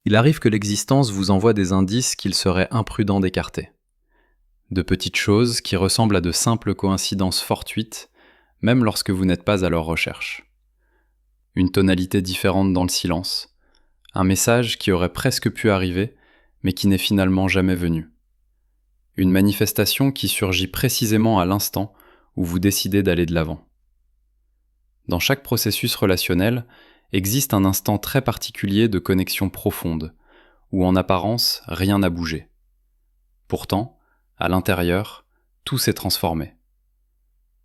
Il arrive que l'existence vous envoie des indices qu'il serait imprudent d'écarter. De petites choses qui ressemblent à de simples coïncidences fortuites, même lorsque vous n'êtes pas à leur recherche. Une tonalité différente dans le silence, un message qui aurait presque pu arriver, mais qui n'est finalement jamais venu. Une manifestation qui surgit précisément à l'instant où vous décidez d'aller de l'avant. Dans chaque processus relationnel, existe un instant très particulier de connexion profonde, où en apparence, rien n'a bougé. Pourtant, à l'intérieur, tout s'est transformé.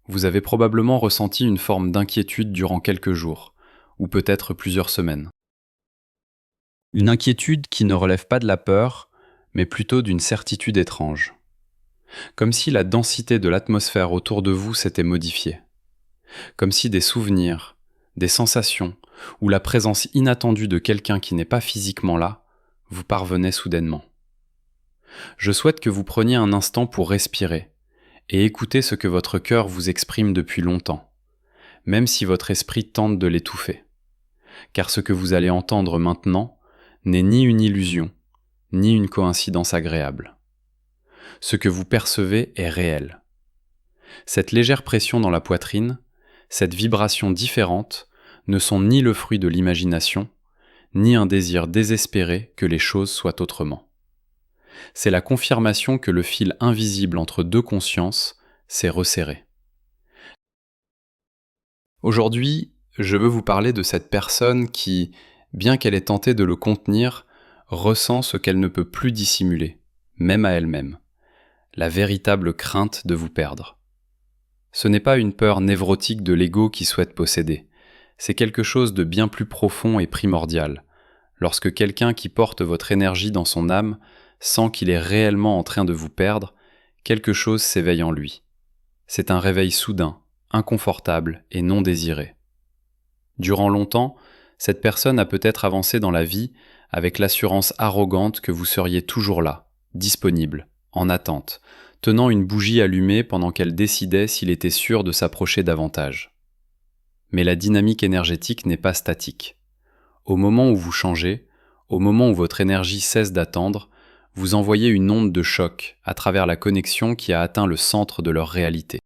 Vous avez probablement ressenti une forme d'inquiétude durant quelques jours, ou peut-être plusieurs semaines. Une inquiétude qui ne relève pas de la peur, mais plutôt d'une certitude étrange. Comme si la densité de l'atmosphère autour de vous s'était modifiée. Comme si des souvenirs, des sensations, ou la présence inattendue de quelqu'un qui n'est pas physiquement là, vous parvenait soudainement. Je souhaite que vous preniez un instant pour respirer et écouter ce que votre cœur vous exprime depuis longtemps, même si votre esprit tente de l'étouffer. Car ce que vous allez entendre maintenant n'est ni une illusion, ni une coïncidence agréable. Ce que vous percevez est réel. Cette légère pression dans la poitrine, cette vibration différente, ne sont ni le fruit de l'imagination, ni un désir désespéré que les choses soient autrement. C'est la confirmation que le fil invisible entre deux consciences s'est resserré. Aujourd'hui, je veux vous parler de cette personne qui, bien qu'elle ait tenté de le contenir, ressent ce qu'elle ne peut plus dissimuler, même à elle-même, la véritable crainte de vous perdre. Ce n'est pas une peur névrotique de l'ego qui souhaite posséder, c'est quelque chose de bien plus profond et primordial, lorsque quelqu'un qui porte votre énergie dans son âme sent qu'il est réellement en train de vous perdre, quelque chose s'éveille en lui. C'est un réveil soudain, inconfortable et non désiré. Durant longtemps, cette personne a peut-être avancé dans la vie avec l'assurance arrogante que vous seriez toujours là, disponible, en attente, tenant une bougie allumée pendant qu'elle décidait s'il était sûr de s'approcher davantage. Mais la dynamique énergétique n'est pas statique. Au moment où vous changez, au moment où votre énergie cesse d'attendre, vous envoyez une onde de choc à travers la connexion qui a atteint le centre de leur réalité.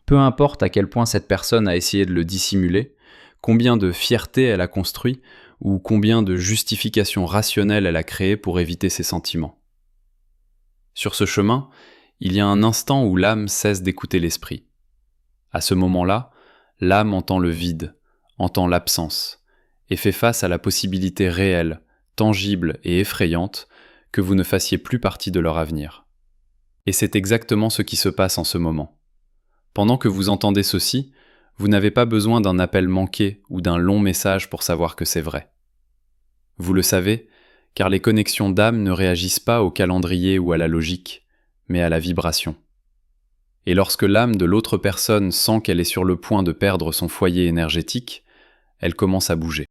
Peu importe à quel point cette personne a essayé de le dissimuler, combien de fierté elle a construit ou combien de justifications rationnelles elle a créées pour éviter ses sentiments. Sur ce chemin, il y a un instant où l'âme cesse d'écouter l'esprit. À ce moment-là, l'âme entend le vide, entend l'absence, et fait face à la possibilité réelle, tangible et effrayante que vous ne fassiez plus partie de leur avenir. Et c'est exactement ce qui se passe en ce moment. Pendant que vous entendez ceci, vous n'avez pas besoin d'un appel manqué ou d'un long message pour savoir que c'est vrai. Vous le savez, car les connexions d'âme ne réagissent pas au calendrier ou à la logique, mais à la vibration. Et lorsque l'âme de l'autre personne sent qu'elle est sur le point de perdre son foyer énergétique, elle commence à bouger.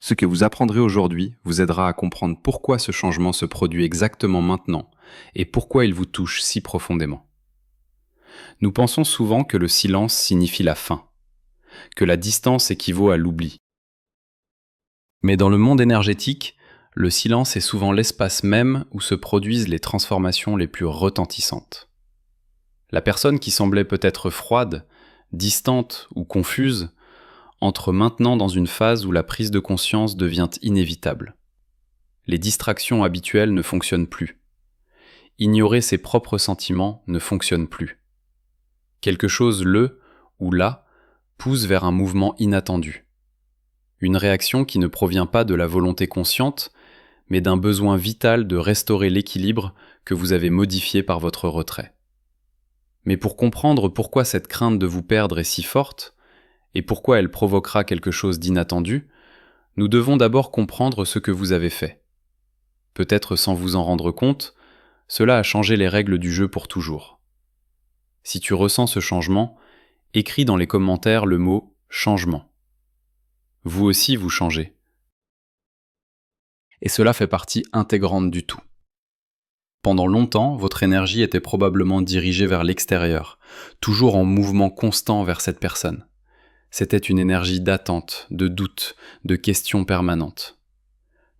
Ce que vous apprendrez aujourd'hui vous aidera à comprendre pourquoi ce changement se produit exactement maintenant et pourquoi il vous touche si profondément. Nous pensons souvent que le silence signifie la fin, que la distance équivaut à l'oubli. Mais dans le monde énergétique, le silence est souvent l'espace même où se produisent les transformations les plus retentissantes. La personne qui semblait peut-être froide, distante ou confuse, entre maintenant dans une phase où la prise de conscience devient inévitable. Les distractions habituelles ne fonctionnent plus. Ignorer ses propres sentiments ne fonctionne plus. Quelque chose ou là pousse vers un mouvement inattendu. Une réaction qui ne provient pas de la volonté consciente, mais d'un besoin vital de restaurer l'équilibre que vous avez modifié par votre retrait. Mais pour comprendre pourquoi cette crainte de vous perdre est si forte, et pourquoi elle provoquera quelque chose d'inattendu, nous devons d'abord comprendre ce que vous avez fait. Peut-être sans vous en rendre compte, cela a changé les règles du jeu pour toujours. Si tu ressens ce changement, écris dans les commentaires le mot « changement ». Vous aussi vous changez. Et cela fait partie intégrante du tout. Pendant longtemps, votre énergie était probablement dirigée vers l'extérieur, toujours en mouvement constant vers cette personne. C'était une énergie d'attente, de doute, de questions permanentes.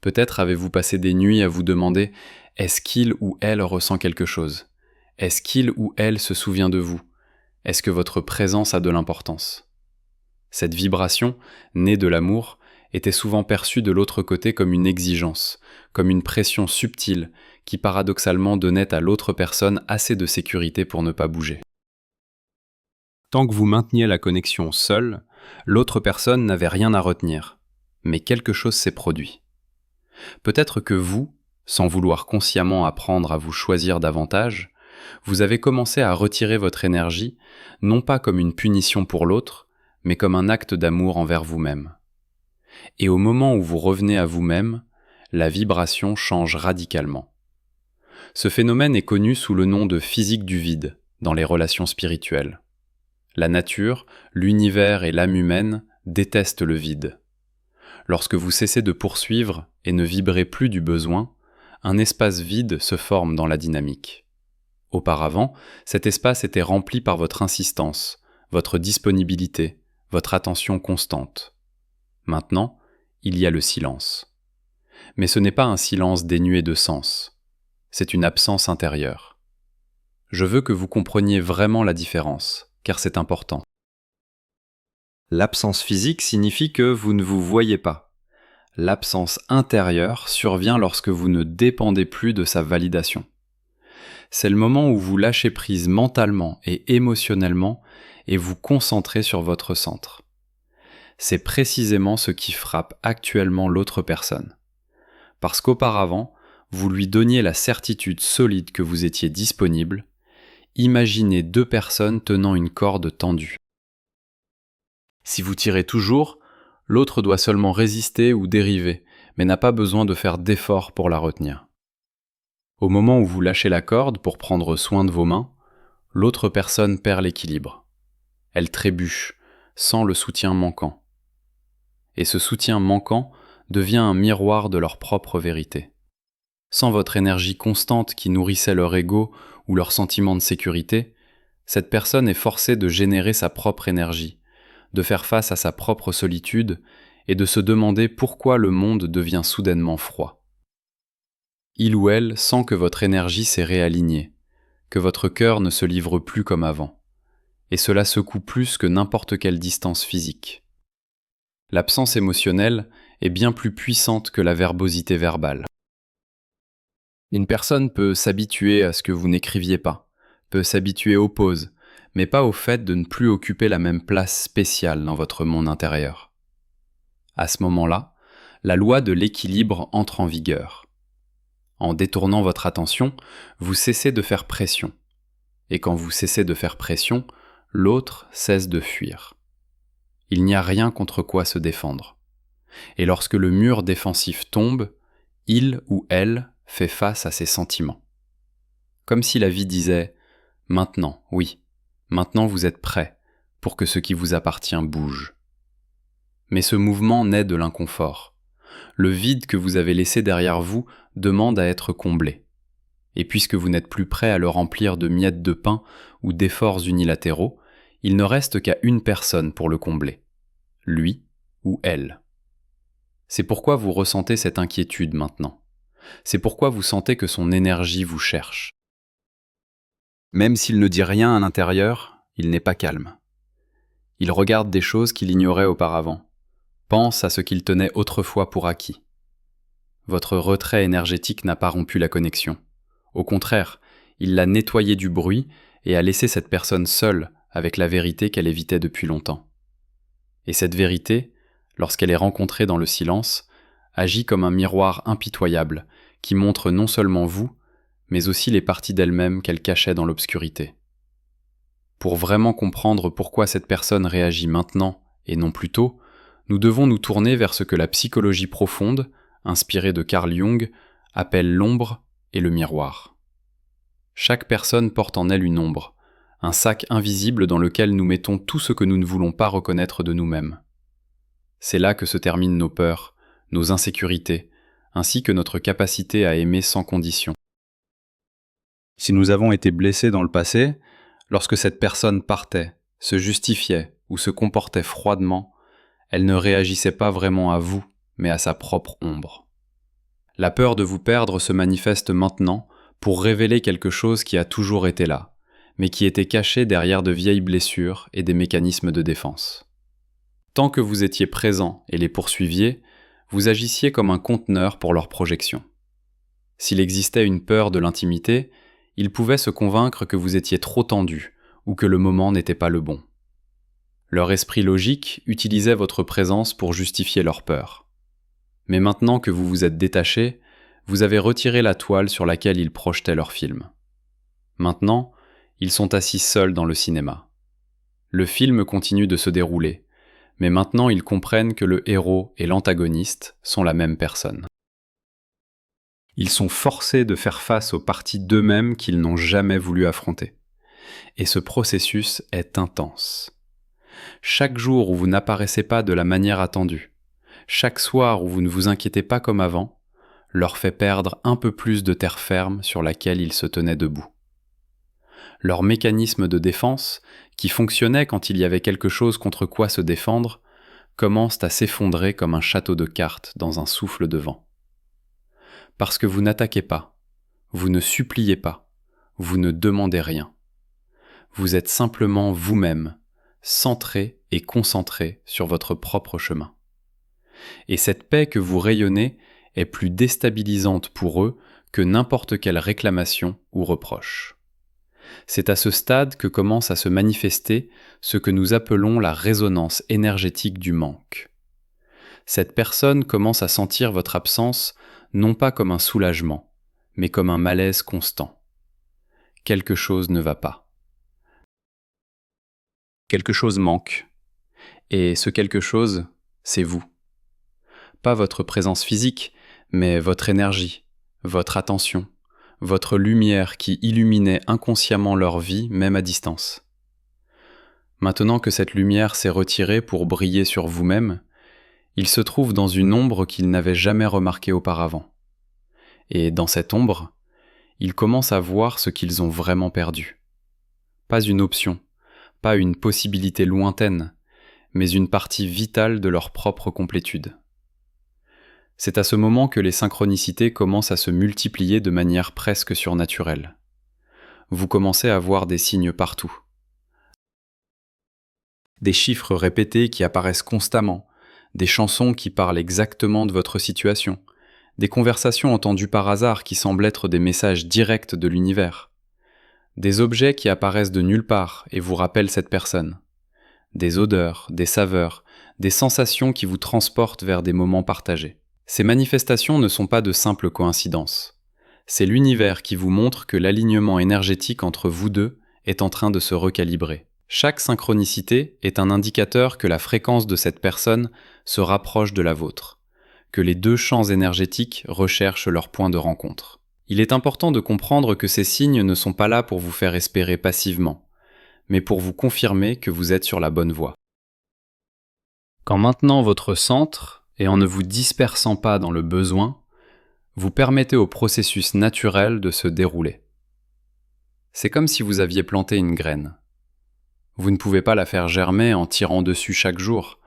Peut-être avez-vous passé des nuits à vous demander « Est-ce qu'il ou elle ressent quelque chose ? Est-ce qu'il ou elle se souvient de vous ? Est-ce que votre présence a de l'importance ?» Cette vibration, née de l'amour, était souvent perçue de l'autre côté comme une exigence, comme une pression subtile qui paradoxalement donnait à l'autre personne assez de sécurité pour ne pas bouger. Tant que vous mainteniez la connexion seul, l'autre personne n'avait rien à retenir, mais quelque chose s'est produit. Peut-être que vous, sans vouloir consciemment apprendre à vous choisir davantage, vous avez commencé à retirer votre énergie, non pas comme une punition pour l'autre, mais comme un acte d'amour envers vous-même. Et au moment où vous revenez à vous-même, la vibration change radicalement. Ce phénomène est connu sous le nom de physique du vide dans les relations spirituelles. La nature, l'univers et l'âme humaine détestent le vide. Lorsque vous cessez de poursuivre et ne vibrez plus du besoin, un espace vide se forme dans la dynamique. Auparavant, cet espace était rempli par votre insistance, votre disponibilité, votre attention constante. Maintenant, il y a le silence. Mais ce n'est pas un silence dénué de sens. C'est une absence intérieure. Je veux que vous compreniez vraiment la différence, car c'est important. L'absence physique signifie que vous ne vous voyez pas. L'absence intérieure survient lorsque vous ne dépendez plus de sa validation. C'est le moment où vous lâchez prise mentalement et émotionnellement et vous concentrez sur votre centre. C'est précisément ce qui frappe actuellement l'autre personne. Parce qu'auparavant, vous lui donniez la certitude solide que vous étiez disponible. Imaginez deux personnes tenant une corde tendue. Si vous tirez toujours, l'autre doit seulement résister ou dériver, mais n'a pas besoin de faire d'efforts pour la retenir. Au moment où vous lâchez la corde pour prendre soin de vos mains, l'autre personne perd l'équilibre. Elle trébuche, sans le soutien manquant. Et ce soutien manquant devient un miroir de leur propre vérité. Sans votre énergie constante qui nourrissait leur ego ou leur sentiment de sécurité, cette personne est forcée de générer sa propre énergie, de faire face à sa propre solitude et de se demander pourquoi le monde devient soudainement froid. Il ou elle sent que votre énergie s'est réalignée, que votre cœur ne se livre plus comme avant, et cela secoue plus que n'importe quelle distance physique. L'absence émotionnelle est bien plus puissante que la verbosité verbale. Une personne peut s'habituer à ce que vous n'écriviez pas, peut s'habituer aux pauses, mais pas au fait de ne plus occuper la même place spéciale dans votre monde intérieur. À ce moment-là, la loi de l'équilibre entre en vigueur. En détournant votre attention, vous cessez de faire pression. Et quand vous cessez de faire pression, l'autre cesse de fuir. Il n'y a rien contre quoi se défendre. Et lorsque le mur défensif tombe, il ou elle fait face à ses sentiments. Comme si la vie disait « Maintenant, oui, maintenant vous êtes prêt pour que ce qui vous appartient bouge. » Mais ce mouvement naît de l'inconfort. Le vide que vous avez laissé derrière vous demande à être comblé. Et puisque vous n'êtes plus prêt à le remplir de miettes de pain ou d'efforts unilatéraux, il ne reste qu'à une personne pour le combler. Lui ou elle. C'est pourquoi vous ressentez cette inquiétude maintenant. C'est pourquoi vous sentez que son énergie vous cherche. Même s'il ne dit rien à l'intérieur, il n'est pas calme. Il regarde des choses qu'il ignorait auparavant, pense à ce qu'il tenait autrefois pour acquis. Votre retrait énergétique n'a pas rompu la connexion. Au contraire, il l'a nettoyé du bruit et a laissé cette personne seule avec la vérité qu'elle évitait depuis longtemps. Et cette vérité, lorsqu'elle est rencontrée dans le silence, agit comme un miroir impitoyable qui montre non seulement vous, mais aussi les parties d'elle-même qu'elle cachait dans l'obscurité. Pour vraiment comprendre pourquoi cette personne réagit maintenant et non plus tôt, nous devons nous tourner vers ce que la psychologie profonde, inspirée de Carl Jung, appelle l'ombre et le miroir. Chaque personne porte en elle une ombre, un sac invisible dans lequel nous mettons tout ce que nous ne voulons pas reconnaître de nous-mêmes. C'est là que se terminent nos peurs, nos insécurités, ainsi que notre capacité à aimer sans condition. Si nous avons été blessés dans le passé, lorsque cette personne partait, se justifiait ou se comportait froidement, elle ne réagissait pas vraiment à vous, mais à sa propre ombre. La peur de vous perdre se manifeste maintenant pour révéler quelque chose qui a toujours été là, mais qui était caché derrière de vieilles blessures et des mécanismes de défense. Tant que vous étiez présent et les poursuiviez, vous agissiez comme un conteneur pour leur projection. S'il existait une peur de l'intimité, ils pouvaient se convaincre que vous étiez trop tendu ou que le moment n'était pas le bon. Leur esprit logique utilisait votre présence pour justifier leur peur. Mais maintenant que vous vous êtes détaché, vous avez retiré la toile sur laquelle ils projetaient leur film. Maintenant, ils sont assis seuls dans le cinéma. Le film continue de se dérouler, mais maintenant ils comprennent que le héros et l'antagoniste sont la même personne. Ils sont forcés de faire face aux parties d'eux-mêmes qu'ils n'ont jamais voulu affronter. Et ce processus est intense. Chaque jour où vous n'apparaissez pas de la manière attendue, chaque soir où vous ne vous inquiétez pas comme avant, leur fait perdre un peu plus de terre ferme sur laquelle ils se tenaient debout. Leur mécanisme de défense, qui fonctionnait quand il y avait quelque chose contre quoi se défendre, commence à s'effondrer comme un château de cartes dans un souffle de vent. Parce que vous n'attaquez pas, vous ne suppliez pas, vous ne demandez rien. Vous êtes simplement vous-même, centré et concentré sur votre propre chemin. Et cette paix que vous rayonnez est plus déstabilisante pour eux que n'importe quelle réclamation ou reproche. C'est à ce stade que commence à se manifester ce que nous appelons la résonance énergétique du manque. Cette personne commence à sentir votre absence non pas comme un soulagement, mais comme un malaise constant. Quelque chose ne va pas. Quelque chose manque. Et ce quelque chose, c'est vous. Pas votre présence physique, mais votre énergie, votre attention, votre lumière qui illuminait inconsciemment leur vie, même à distance. Maintenant que cette lumière s'est retirée pour briller sur vous-même, ils se trouvent dans une ombre qu'ils n'avaient jamais remarquée auparavant. Et dans cette ombre, ils commencent à voir ce qu'ils ont vraiment perdu. Pas une option, pas une possibilité lointaine, mais une partie vitale de leur propre complétude. C'est à ce moment que les synchronicités commencent à se multiplier de manière presque surnaturelle. Vous commencez à voir des signes partout. Des chiffres répétés qui apparaissent constamment, des chansons qui parlent exactement de votre situation, des conversations entendues par hasard qui semblent être des messages directs de l'univers, des objets qui apparaissent de nulle part et vous rappellent cette personne, des odeurs, des saveurs, des sensations qui vous transportent vers des moments partagés. Ces manifestations ne sont pas de simples coïncidences. C'est l'univers qui vous montre que l'alignement énergétique entre vous deux est en train de se recalibrer. Chaque synchronicité est un indicateur que la fréquence de cette personne se rapproche de la vôtre, que les deux champs énergétiques recherchent leur point de rencontre. Il est important de comprendre que ces signes ne sont pas là pour vous faire espérer passivement, mais pour vous confirmer que vous êtes sur la bonne voie. Quand maintenant votre centre, et en ne vous dispersant pas dans le besoin, vous permettez au processus naturel de se dérouler. C'est comme si vous aviez planté une graine. Vous ne pouvez pas la faire germer en tirant dessus chaque jour.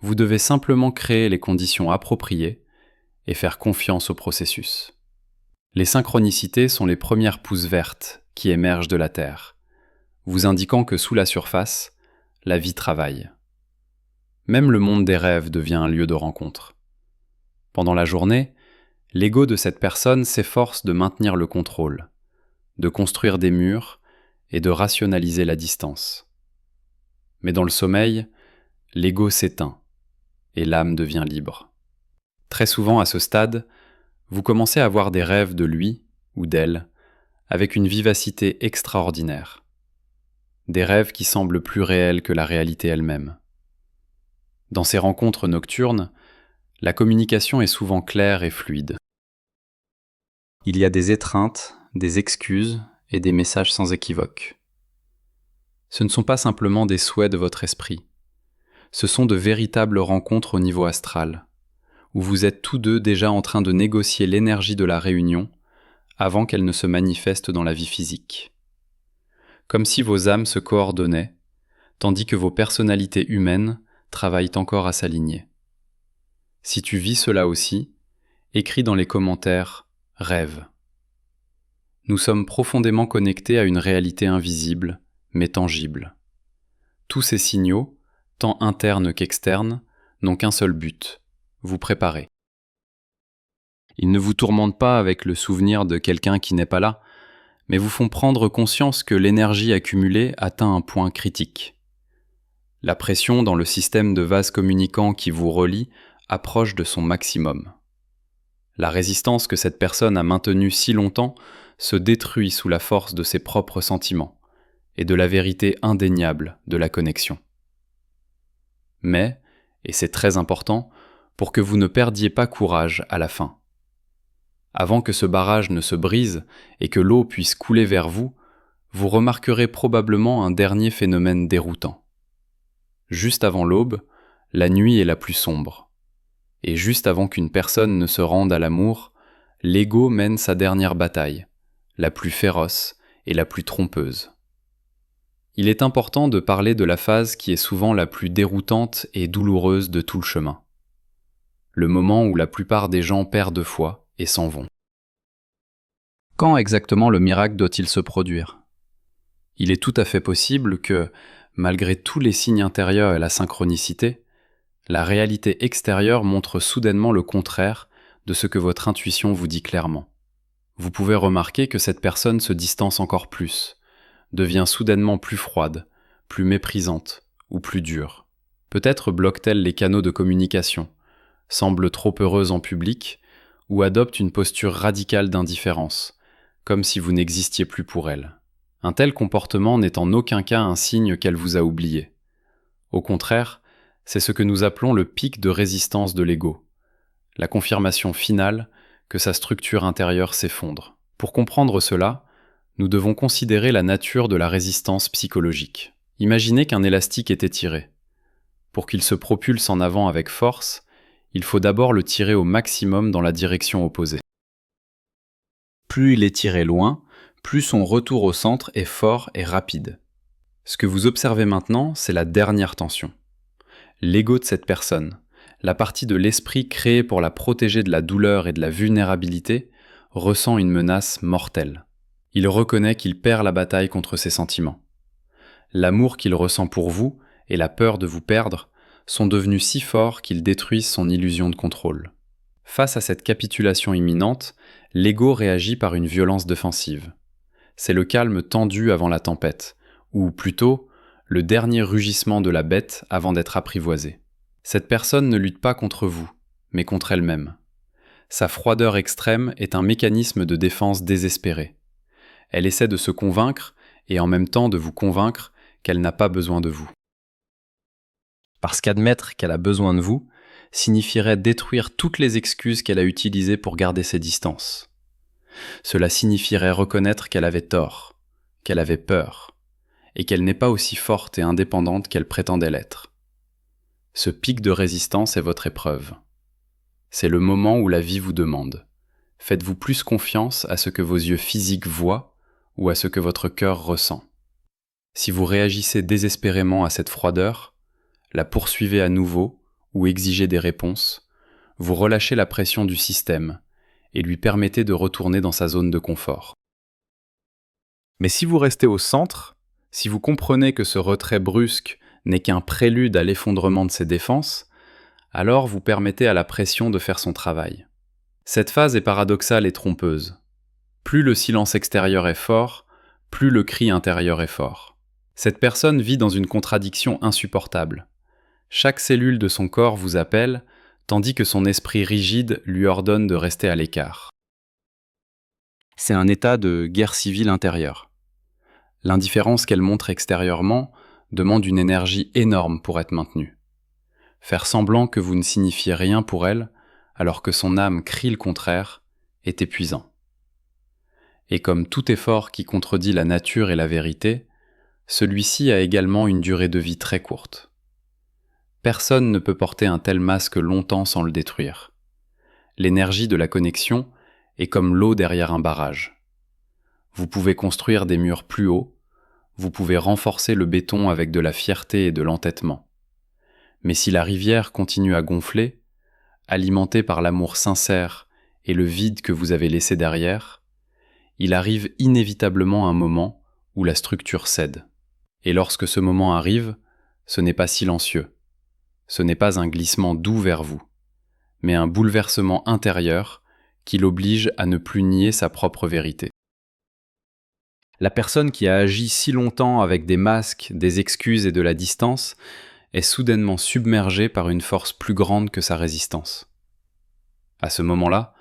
Vous devez simplement créer les conditions appropriées et faire confiance au processus. Les synchronicités sont les premières pousses vertes qui émergent de la Terre, vous indiquant que sous la surface, la vie travaille. Même le monde des rêves devient un lieu de rencontre. Pendant la journée, l'ego de cette personne s'efforce de maintenir le contrôle, de construire des murs et de rationaliser la distance. Mais dans le sommeil, l'ego s'éteint et l'âme devient libre. Très souvent à ce stade, vous commencez à avoir des rêves de lui ou d'elle avec une vivacité extraordinaire. Des rêves qui semblent plus réels que la réalité elle-même. Dans ces rencontres nocturnes, la communication est souvent claire et fluide. Il y a des étreintes, des excuses et des messages sans équivoque. Ce ne sont pas simplement des souhaits de votre esprit. Ce sont de véritables rencontres au niveau astral, où vous êtes tous deux déjà en train de négocier l'énergie de la réunion avant qu'elle ne se manifeste dans la vie physique. Comme si vos âmes se coordonnaient, tandis que vos personnalités humaines travaillent encore à s'aligner. Si tu vis cela aussi, écris dans les commentaires « Rêve ». Nous sommes profondément connectés à une réalité invisible, mais tangible. Tous ces signaux, tant internes qu'externes, n'ont qu'un seul but, vous préparer. Ils ne vous tourmentent pas avec le souvenir de quelqu'un qui n'est pas là, mais vous font prendre conscience que l'énergie accumulée atteint un point critique. La pression dans le système de vases communicants qui vous relie approche de son maximum. La résistance que cette personne a maintenue si longtemps se détruit sous la force de ses propres sentiments et de la vérité indéniable de la connexion. Mais, et c'est très important, pour que vous ne perdiez pas courage à la fin. Avant que ce barrage ne se brise et que l'eau puisse couler vers vous, vous remarquerez probablement un dernier phénomène déroutant. Juste avant l'aube, la nuit est la plus sombre. Et juste avant qu'une personne ne se rende à l'amour, l'ego mène sa dernière bataille, la plus féroce et la plus trompeuse. Il est important de parler de la phase qui est souvent la plus déroutante et douloureuse de tout le chemin. Le moment où la plupart des gens perdent foi et s'en vont. Quand exactement le miracle doit-il se produire ? Il est tout à fait possible que, malgré tous les signes intérieurs et la synchronicité, la réalité extérieure montre soudainement le contraire de ce que votre intuition vous dit clairement. Vous pouvez remarquer que cette personne se distance encore plus, devient soudainement plus froide, plus méprisante ou plus dure. Peut-être bloque-t-elle les canaux de communication, semble trop heureuse en public ou adopte une posture radicale d'indifférence, comme si vous n'existiez plus pour elle. Un tel comportement n'est en aucun cas un signe qu'elle vous a oublié. Au contraire, c'est ce que nous appelons le pic de résistance de l'ego, la confirmation finale que sa structure intérieure s'effondre. Pour comprendre cela, nous devons considérer la nature de la résistance psychologique. Imaginez qu'un élastique est étiré. Pour qu'il se propulse en avant avec force, il faut d'abord le tirer au maximum dans la direction opposée. Plus il est tiré loin, plus son retour au centre est fort et rapide. Ce que vous observez maintenant, c'est la dernière tension. L'ego de cette personne, la partie de l'esprit créée pour la protéger de la douleur et de la vulnérabilité, ressent une menace mortelle. Il reconnaît qu'il perd la bataille contre ses sentiments. L'amour qu'il ressent pour vous et la peur de vous perdre sont devenus si forts qu'ils détruisent son illusion de contrôle. Face à cette capitulation imminente, l'ego réagit par une violence défensive. C'est le calme tendu avant la tempête, ou plutôt, le dernier rugissement de la bête avant d'être apprivoisée. Cette personne ne lutte pas contre vous, mais contre elle-même. Sa froideur extrême est un mécanisme de défense désespéré. Elle essaie de se convaincre et en même temps de vous convaincre qu'elle n'a pas besoin de vous. Parce qu'admettre qu'elle a besoin de vous signifierait détruire toutes les excuses qu'elle a utilisées pour garder ses distances. Cela signifierait reconnaître qu'elle avait tort, qu'elle avait peur, et qu'elle n'est pas aussi forte et indépendante qu'elle prétendait l'être. Ce pic de résistance est votre épreuve. C'est le moment où la vie vous demande. Faites-vous plus confiance à ce que vos yeux physiques voient ou à ce que votre cœur ressent. Si vous réagissez désespérément à cette froideur, la poursuivez à nouveau ou exigez des réponses, vous relâchez la pression du système et lui permettez de retourner dans sa zone de confort. Mais si vous restez au centre, si vous comprenez que ce retrait brusque n'est qu'un prélude à l'effondrement de ses défenses, alors vous permettez à la pression de faire son travail. Cette phase est paradoxale et trompeuse. Plus le silence extérieur est fort, plus le cri intérieur est fort. Cette personne vit dans une contradiction insupportable. Chaque cellule de son corps vous appelle, tandis que son esprit rigide lui ordonne de rester à l'écart. C'est un état de guerre civile intérieure. L'indifférence qu'elle montre extérieurement demande une énergie énorme pour être maintenue. Faire semblant que vous ne signifiez rien pour elle, alors que son âme crie le contraire, est épuisant. Et comme tout effort qui contredit la nature et la vérité, celui-ci a également une durée de vie très courte. Personne ne peut porter un tel masque longtemps sans le détruire. L'énergie de la connexion est comme l'eau derrière un barrage. Vous pouvez construire des murs plus hauts, vous pouvez renforcer le béton avec de la fierté et de l'entêtement. Mais si la rivière continue à gonfler, alimentée par l'amour sincère et le vide que vous avez laissé derrière, il arrive inévitablement un moment où la structure cède. Et lorsque ce moment arrive, ce n'est pas silencieux, ce n'est pas un glissement doux vers vous, mais un bouleversement intérieur qui l'oblige à ne plus nier sa propre vérité. La personne qui a agi si longtemps avec des masques, des excuses et de la distance est soudainement submergée par une force plus grande que sa résistance. À ce moment-là,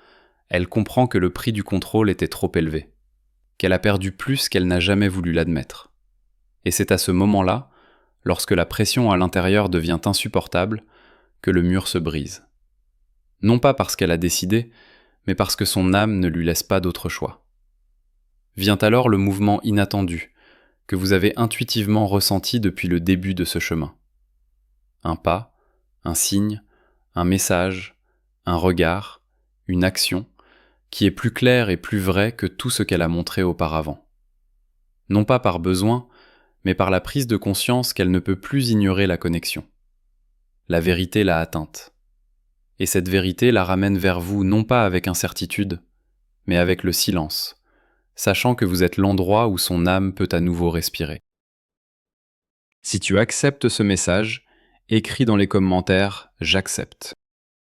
elle comprend que le prix du contrôle était trop élevé, qu'elle a perdu plus qu'elle n'a jamais voulu l'admettre. Et c'est à ce moment-là, lorsque la pression à l'intérieur devient insupportable, que le mur se brise. Non pas parce qu'elle a décidé, mais parce que son âme ne lui laisse pas d'autre choix. Vient alors le mouvement inattendu, que vous avez intuitivement ressenti depuis le début de ce chemin. Un pas, un signe, un message, un regard, une action, qui est plus claire et plus vraie que tout ce qu'elle a montré auparavant. Non pas par besoin, mais par la prise de conscience qu'elle ne peut plus ignorer la connexion. La vérité l'a atteinte. Et cette vérité la ramène vers vous non pas avec incertitude, mais avec le silence, sachant que vous êtes l'endroit où son âme peut à nouveau respirer. Si tu acceptes ce message, écris dans les commentaires « J'accepte ».